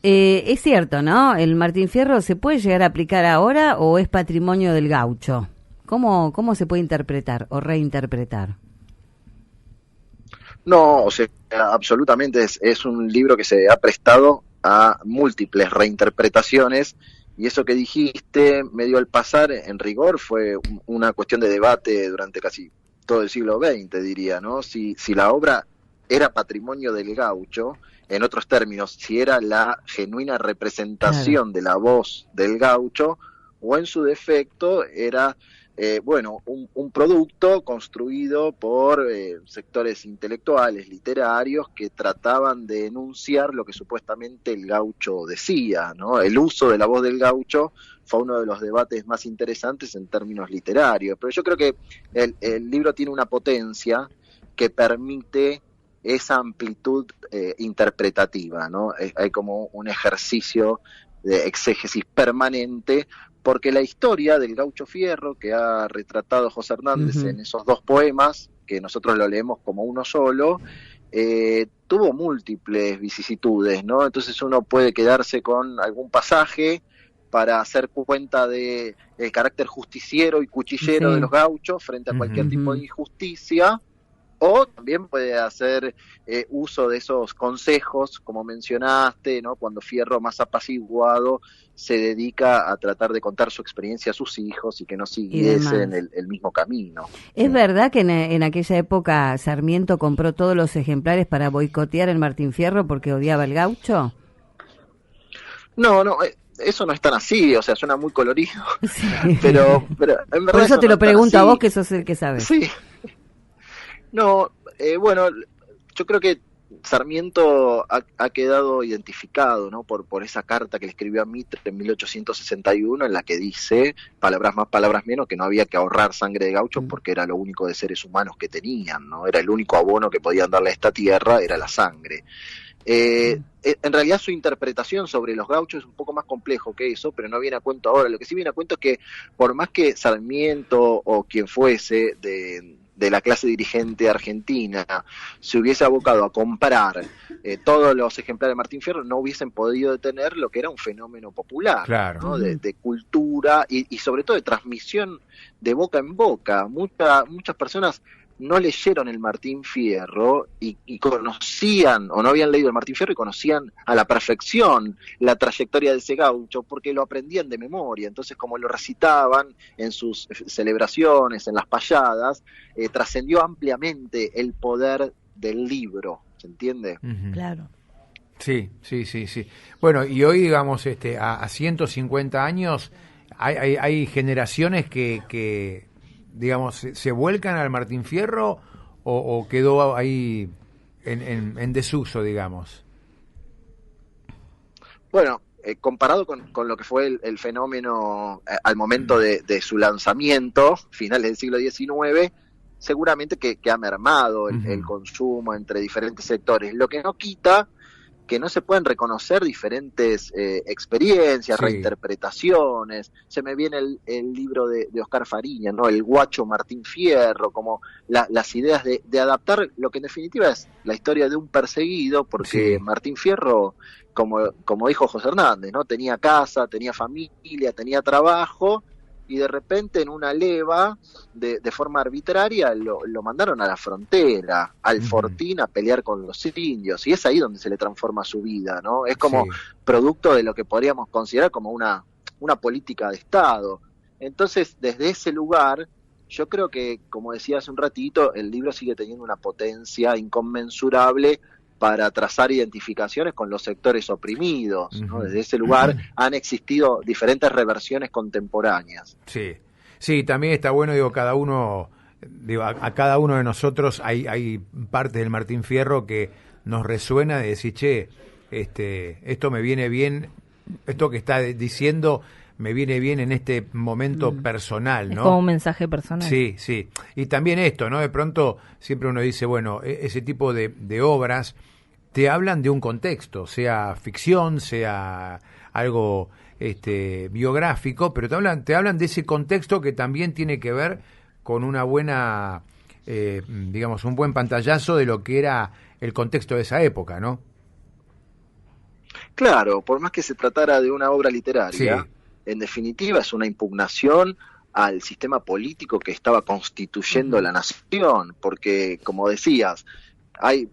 Es cierto, ¿no? ¿El Martín Fierro se puede llegar a aplicar ahora o es patrimonio del gaucho? ¿Cómo se puede interpretar o reinterpretar? No, o sea, absolutamente es un libro que se ha prestado a múltiples reinterpretaciones y eso que dijiste, medio al pasar, en rigor, fue una cuestión de debate durante casi todo el siglo XX, diría, ¿no? Si la obra era patrimonio del gaucho, en otros términos, si era la genuina Claro. representación de la voz del gaucho, o en su defecto era bueno, un producto construido por sectores intelectuales, literarios, que trataban de enunciar lo que supuestamente el gaucho decía, ¿no? El uso de la voz del gaucho fue uno de los debates más interesantes en términos literarios, pero yo creo que el libro tiene una potencia que permite esa amplitud interpretativa, ¿no? Hay como un ejercicio de exégesis permanente porque la historia del gaucho fierro que ha retratado José Hernández Ujú. en esos dos poemas, que nosotros lo leemos como uno solo, tuvo múltiples vicisitudes, ¿no? Entonces uno puede quedarse con algún pasaje para hacer cuenta de el carácter justiciero y cuchillero de Sí. los gauchos frente a cualquier Ujú. tipo de Ujú. injusticia, o también puede hacer uso de esos consejos, como mencionaste, ¿no? Cuando Fierro, más apaciguado, se dedica a tratar de contar su experiencia a sus hijos y que no Y siguiesen demás. el mismo camino. ¿Es verdad que en aquella época Sarmiento compró todos los ejemplares para boicotear el Martín Fierro porque odiaba el gaucho? No, no, eso no es tan así, o sea, suena muy colorido, Sí. pero en Por verdad eso eso te no lo es tan pregunto a vos así. que sos el que sabes. Sí, no, bueno, yo creo que Sarmiento ha quedado identificado, ¿no? Por esa carta que le escribió a Mitre en 1861, en la que dice, palabras más, palabras menos, que no había que ahorrar sangre de gauchos Mm. porque era lo único de seres humanos que tenían, ¿no? Era el único abono que podían darle a esta tierra, era la sangre. En realidad su interpretación sobre los gauchos es un poco más complejo que eso, pero no viene a cuento ahora. Lo que sí viene a cuento es que por más que Sarmiento o quien fuese de la clase dirigente argentina se hubiese abocado a comprar todos los ejemplares de Martín Fierro, no hubiesen podido detener lo que era un fenómeno popular, Claro. ¿no? Ujú. De cultura y sobre todo de transmisión de boca en boca. Muchas personas no leyeron el Martín Fierro y conocían, o no habían leído el Martín Fierro y conocían a la perfección la trayectoria de ese gaucho, porque lo aprendían de memoria. Entonces, como lo recitaban en sus celebraciones, en las payadas, trascendió ampliamente el poder del libro, ¿se entiende? Ujú. Claro. Sí, sí, sí, sí. Bueno, y hoy, digamos, a 150 años, hay generaciones que, digamos, se vuelcan al Martín Fierro o quedó ahí en desuso, digamos. Bueno, comparado con lo que fue el fenómeno al momento de su lanzamiento, finales del siglo XIX, seguramente que ha mermado el Ujú. consumo entre diferentes sectores. Lo que no quita que no se pueden reconocer diferentes experiencias, Sí, reinterpretaciones. Se me viene el libro de Oscar Fariña, ¿no? El guacho Martín Fierro, como las ideas de adaptar lo que en definitiva es la historia de un perseguido, porque sí. Martín Fierro, como dijo José Hernández, ¿no? Tenía casa, tenía familia, tenía trabajo, y de repente en una leva, de forma arbitraria, lo mandaron a la frontera, al Ujú. Fortín, a pelear con los indios, y es ahí donde se le transforma su vida, ¿no? Es como Sí. producto de lo que podríamos considerar como una política de Estado. Entonces, desde ese lugar, yo creo que, como decía hace un ratito, el libro sigue teniendo una potencia inconmensurable para trazar identificaciones con los sectores oprimidos, ¿no? Ujú. Desde ese lugar han existido diferentes reversiones contemporáneas. Sí, sí, también está bueno, digo, cada uno, digo, a cada uno de nosotros hay partes del Martín Fierro que nos resuena de decir, che, esto me viene bien, esto que está diciendo me viene bien en este momento Mm. personal, Es como ¿no? un mensaje personal. Sí, sí. Y también esto, ¿no? De pronto siempre uno dice, bueno, ese tipo de obras te hablan de un contexto, sea ficción, sea algo biográfico, pero te hablan de ese contexto que también tiene que ver con una buena, digamos, un buen pantallazo de lo que era el contexto de esa época, ¿no? Claro, por más que se tratara de una obra literaria, Sí. en definitiva es una impugnación al sistema político que estaba constituyendo la nación, porque, como decías, hay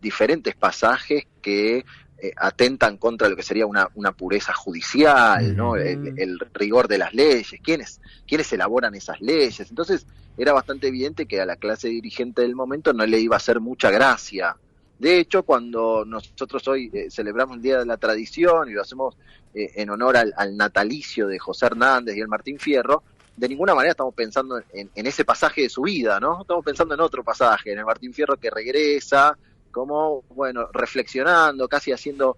diferentes pasajes que atentan contra lo que sería una pureza judicial, ¿no? El rigor de las leyes, quiénes elaboran esas leyes. Entonces era bastante evidente que a la clase dirigente del momento no le iba a hacer mucha gracia. De hecho, cuando nosotros hoy celebramos el Día de la Tradición y lo hacemos en honor al natalicio de José Hernández y el Martín Fierro, de ninguna manera estamos pensando en ese pasaje de su vida, ¿no? Estamos pensando en otro pasaje, en el Martín Fierro que regresa, como, bueno, reflexionando, casi haciendo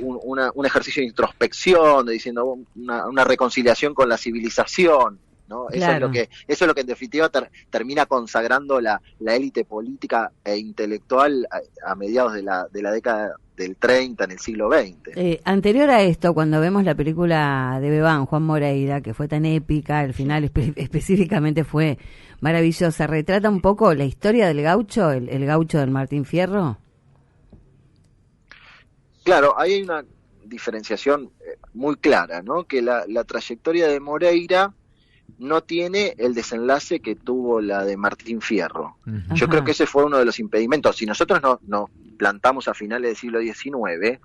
un ejercicio de introspección, de diciendo una reconciliación con la civilización, ¿no? Claro. Eso es lo que en definitiva termina consagrando la élite política e intelectual a mediados de la década del 30 en el siglo XX. Anterior a esto, cuando vemos la película de Bebán, Juan Moreira, que fue tan épica, al final específicamente fue maravillosa, ¿retrata un poco la historia del gaucho, el gaucho del Martín Fierro? Claro, ahí hay una diferenciación muy clara, ¿no? Que la trayectoria de Moreira no tiene el desenlace que tuvo la de Martín Fierro. Yo creo que ese fue uno de los impedimentos. Si nosotros nos plantamos a finales del siglo XIX,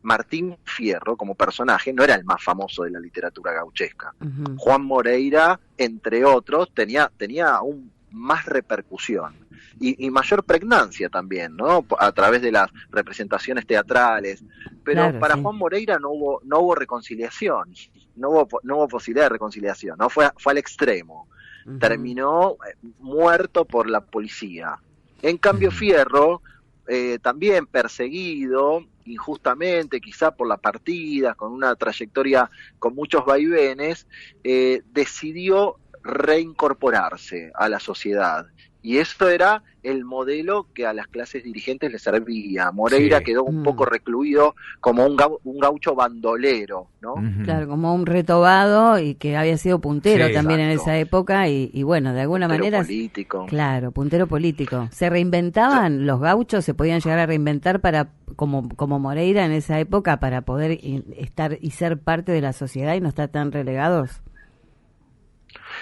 Martín Fierro, como personaje, no era el más famoso de la literatura gauchesca. Juan Moreira, entre otros, tenía aún más repercusión y mayor pregnancia también, ¿no? A través de las representaciones teatrales. Pero claro, para sí. Juan Moreira no hubo reconciliación, no hubo posibilidad de reconciliación, ¿no? Fue al extremo. Terminó muerto por la policía. En cambio, Fierro, también perseguido injustamente, quizá por las partidas, con una trayectoria con muchos vaivenes, decidió reincorporarse a la sociedad. Y esto era el modelo que a las clases dirigentes les servía. Moreira quedó un poco recluido como un gaucho bandolero, ¿no? Claro, como un retobado y que había sido puntero también en exacto. esa época y bueno, de alguna Puntero manera... político. Claro, puntero político. ¿Se reinventaban los gauchos? ¿Se podían llegar a reinventar como Moreira en esa época para poder estar y ser parte de la sociedad y no estar tan relegados?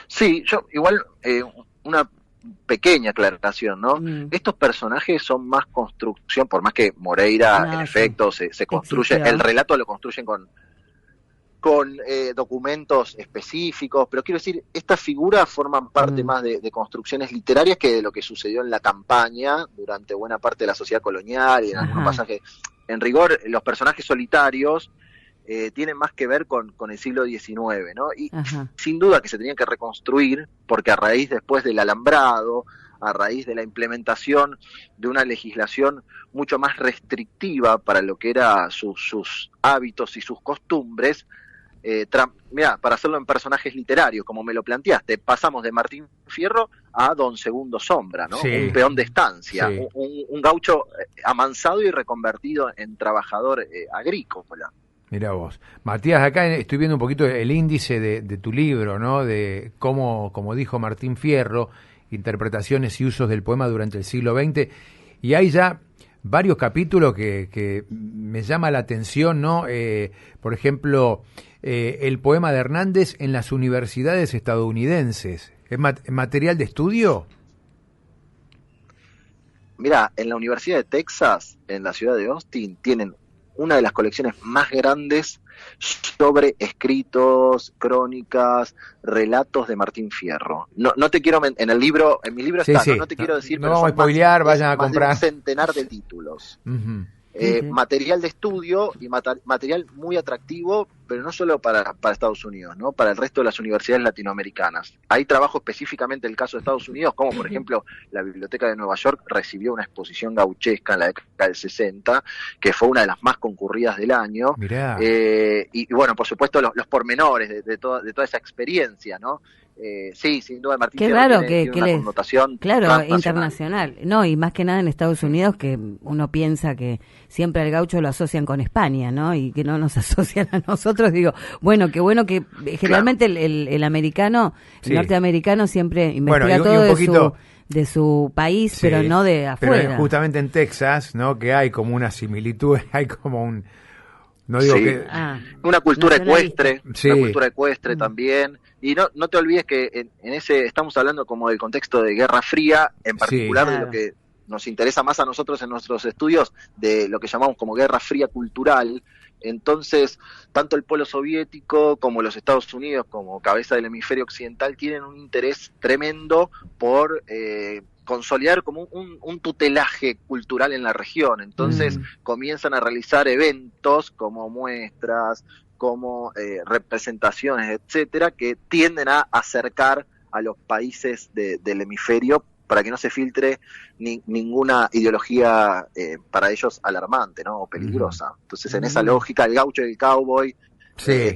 Sí, yo igual una pequeña aclaración, ¿no? Estos personajes son más construcción, por más que Moreira en efecto se construye, el relato lo construyen con documentos específicos, pero quiero decir, estas figuras forman parte más de construcciones literarias que de lo que sucedió en la campaña durante buena parte de la sociedad colonial y en algunos pasajes. En rigor, los personajes solitarios tienen más que ver con el siglo XIX, ¿no? Y sin duda que se tenían que reconstruir, porque a raíz después del alambrado, a raíz de la implementación de una legislación mucho más restrictiva para lo que eran sus hábitos y sus costumbres, mira, para hacerlo en personajes literarios, como me lo planteaste, pasamos de Martín Fierro a Don Segundo Sombra, ¿no? Un peón de estancia, un gaucho amansado y reconvertido en trabajador agrícola. Mirá vos. Matías, acá estoy viendo un poquito el índice de tu libro, ¿no? De cómo, como dijo Martín Fierro, interpretaciones y usos del poema durante el siglo XX, y hay ya varios capítulos que me llama la atención, ¿no? Por ejemplo, el poema de Hernández en las universidades estadounidenses. ¿Es material de estudio? Mira, en la Universidad de Texas, en la ciudad de Austin, tienen una de las colecciones más grandes sobre escritos, crónicas, relatos de Martín Fierro. No te quiero en mi libro está, no te quiero decir, no pero vamos a spoilear, vayan a comprar. Más de un centenar de títulos. Material de estudio y material muy atractivo, pero no solo para Estados Unidos, ¿no? Para el resto de las universidades latinoamericanas. Hay trabajo específicamente del caso de Estados Unidos, como por ejemplo la Biblioteca de Nueva York recibió una exposición gauchesca en la década del 60, que fue una de las más concurridas del año. Y bueno, por supuesto los pormenores de toda esa experiencia, ¿no? Sí, sin duda Martín Fierro raro tiene una connotación internacional. No, y más que nada en Estados Unidos, que uno piensa que siempre al gaucho lo asocian con España, ¿no? Y que no nos asocian a nosotros. Digo, bueno que generalmente el americano, el norteamericano siempre investiga todo de su país, pero no de afuera. Pero justamente en Texas, ¿no? Que hay como una similitud, hay como No digo Sí. que... Una cultura nacionalista. ecuestre, Sí. una cultura ecuestre también. Y no te olvides que en ese estamos hablando como del contexto de Guerra Fría, en particular de Claro. lo que nos interesa más a nosotros en nuestros estudios, de lo que llamamos como Guerra Fría cultural. Entonces, tanto el polo soviético como los Estados Unidos, como cabeza del hemisferio occidental, tienen un interés tremendo por consolidar como un tutelaje cultural en la región. Entonces, comienzan a realizar eventos como muestras, como representaciones, etcétera, que tienden a acercar a los países del hemisferio para que no se filtre ninguna ideología para ellos alarmante, ¿no? O peligrosa. Entonces, en esa lógica, el gaucho y el cowboy,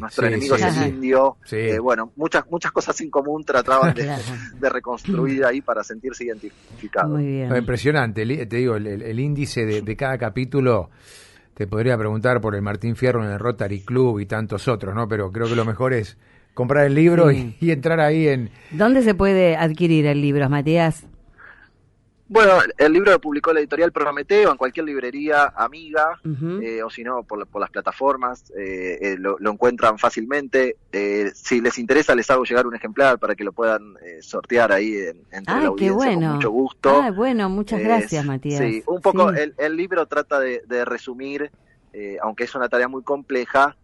nuestro enemigo es el indio, bueno, muchas cosas en común trataban de reconstruir ahí para sentirse identificados. Muy bien. No, impresionante, te digo, el índice de cada capítulo, te podría preguntar por el Martín Fierro en el Rotary Club y tantos otros, ¿no? Pero creo que lo mejor es comprar el libro y entrar ahí en... ¿Dónde se puede adquirir el libro, Matías? Bueno, el libro lo publicó la editorial Prometeo en cualquier librería amiga, o si no, por las plataformas, lo encuentran fácilmente. Si les interesa, les hago llegar un ejemplar para que lo puedan sortear ahí entre la audiencia, qué bueno. con mucho gusto. Bueno, muchas gracias, Matías. Sí, un poco el libro trata de resumir, aunque es una tarea muy compleja,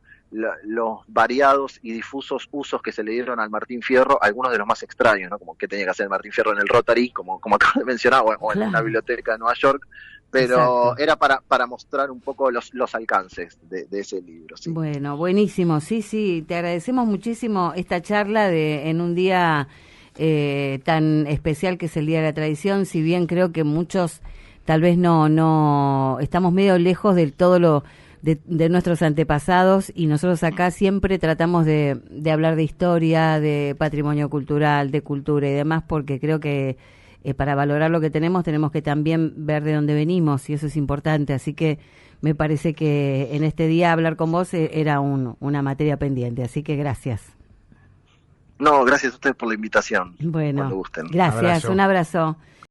los variados y difusos usos que se le dieron al Martín Fierro, algunos de los más extraños, ¿no? Como qué tenía que hacer el Martín Fierro en el Rotary, como acabo de mencionar, o en una biblioteca de Nueva York, pero era para mostrar un poco los alcances de ese libro. Sí. Bueno, buenísimo, sí, te agradecemos muchísimo esta charla en un día tan especial que es el Día de la Tradición, si bien creo que muchos tal vez no estamos medio lejos del todo lo de nuestros antepasados, y nosotros acá siempre tratamos de hablar de historia, de patrimonio cultural, de cultura y demás, porque creo que para valorar lo que tenemos que también ver de dónde venimos, y eso es importante. Así que me parece que en este día hablar con vos era una materia pendiente, así que gracias. No, gracias a ustedes por la invitación. Bueno, cuando gusten. gracias, un abrazo.